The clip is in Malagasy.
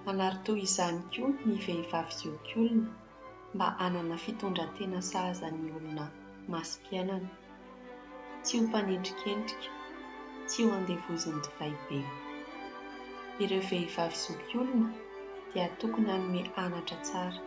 Manaritoa izany koa ny vehivavy zokiolona mba hanana fitondran-tena sahaza ny olona masom-piainana, tsy ho mpanendrikendrika, tsy ho andevozin'ny divay be. Ireo vehivavy zokiolona dia tokony hanome anatra tsara.